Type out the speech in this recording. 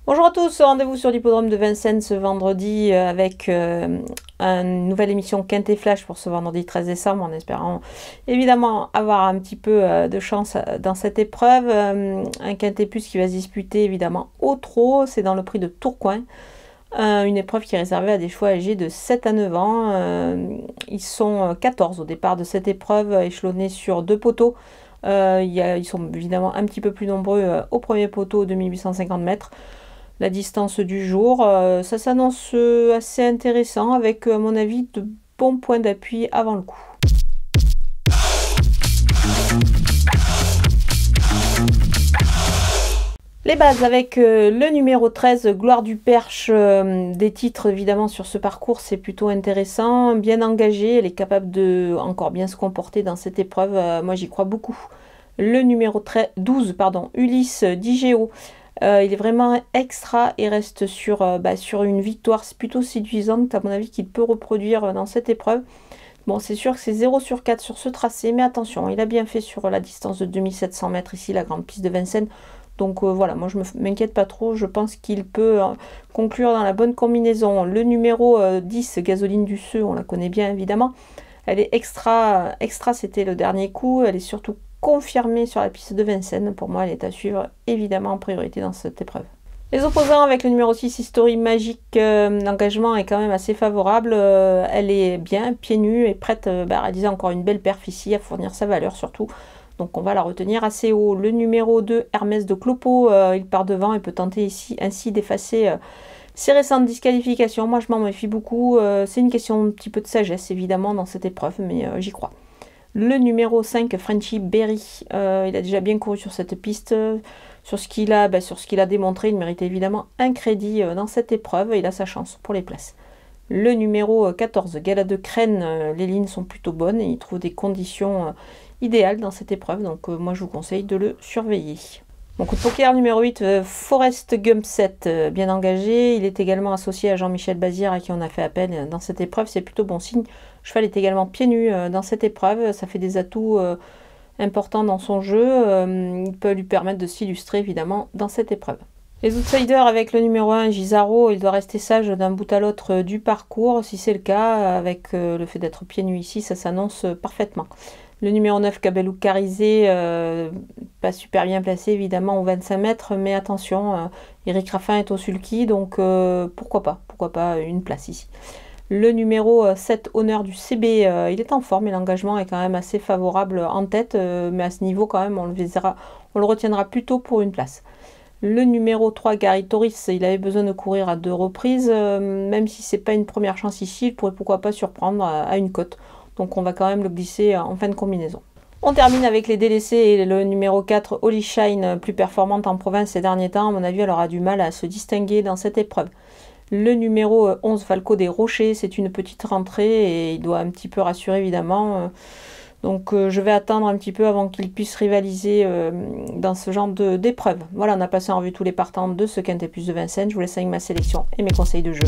Bonjour à tous, rendez-vous sur l'hippodrome de Vincennes ce vendredi avec une nouvelle émission Quintet Flash pour ce vendredi 13 décembre en espérant évidemment avoir un petit peu de chance dans cette épreuve. Un Quintet Plus qui va se disputer évidemment au trot, c'est dans le prix de Tourcoing. Une épreuve qui est réservée à des chevaux âgés de 7 à 9 ans. Ils sont 14 au départ de cette épreuve, échelonnés sur 2 poteaux. Ils sont évidemment un petit peu plus nombreux au premier poteau, 2850 mètres. La distance du jour, ça s'annonce assez intéressant avec, à mon avis, de bons points d'appui avant le coup. Les bases avec le numéro 13, Gloire du Perche, des titres évidemment sur ce parcours, c'est plutôt intéressant, bien engagée, elle est capable de encore bien se comporter dans cette épreuve, moi j'y crois beaucoup. Le numéro 12, Ulysse d'IGO. Il est vraiment extra et reste sur une victoire plutôt séduisante, à mon avis, qu'il peut reproduire dans cette épreuve. Bon, c'est sûr que c'est 0 sur 4 sur ce tracé, mais attention, il a bien fait sur la distance de 2700 mètres ici, la grande piste de Vincennes. Donc voilà, moi je ne m'inquiète pas trop, je pense qu'il peut conclure dans la bonne combinaison. Le numéro 10, Gasoline du Seu, on la connaît bien évidemment. Elle est extra, c'était le dernier coup, elle est surtout confirmée sur la piste de Vincennes. Pour moi, elle est à suivre évidemment en priorité dans cette épreuve. Les opposants avec le numéro 6, History Magique, l'engagement est quand même assez favorable. Elle est bien, pieds nus et prête à réaliser encore une belle perf ici, à fournir sa valeur surtout. Donc on va la retenir assez haut. Le numéro 2, Hermès de Clopo, il part devant et peut tenter ici ainsi d'effacer ses récentes disqualifications. Moi je m'en méfie beaucoup. C'est une question un petit peu de sagesse évidemment dans cette épreuve, mais j'y crois. Le numéro 5, Frenchy Berry, il a déjà bien couru sur cette piste, sur ce qu'il a démontré, il mérite évidemment un crédit dans cette épreuve, il a sa chance pour les places. Le numéro 14, Gala de Crène, les lignes sont plutôt bonnes et il trouve des conditions idéales dans cette épreuve, donc moi je vous conseille de le surveiller. Mon coup de poker numéro 8, Forest Gumpset, bien engagé. Il est également associé à Jean-Michel Bazir à qui on a fait appel dans cette épreuve. C'est plutôt bon signe. Le cheval est également pieds nus dans cette épreuve. Ça fait des atouts importants dans son jeu. Il peut lui permettre de s'illustrer évidemment dans cette épreuve. Les outsiders avec le numéro 1, Gisaro, il doit rester sage d'un bout à l'autre du parcours. Si c'est le cas, avec le fait d'être pieds nus ici, ça s'annonce parfaitement. Le numéro 9, Cabellou Carizé, pas super bien placé évidemment aux 25 mètres, mais attention, Eric Raffin est au sulky, donc pourquoi pas une place ici. Le numéro 7, Honneur du CB, il est en forme et l'engagement est quand même assez favorable en tête, mais à ce niveau quand même on le retiendra plutôt pour une place. Le numéro 3, Gary Torres, il avait besoin de courir à 2 reprises, même si c'est pas une première chance ici, il pourrait pourquoi pas surprendre à une cote. Donc on va quand même le glisser en fin de combinaison. On termine avec les délaissés et le numéro 4, Holy Shine, plus performante en province ces derniers temps. À mon avis, elle aura du mal à se distinguer dans cette épreuve. Le numéro 11, Falco des Rochers, c'est une petite rentrée et il doit un petit peu rassurer évidemment. Donc je vais attendre un petit peu avant qu'il puisse rivaliser dans ce genre d'épreuve. Voilà, on a passé en revue tous les partants de ce Quintet Plus de Vincennes. Je vous laisse avec ma sélection et mes conseils de jeu.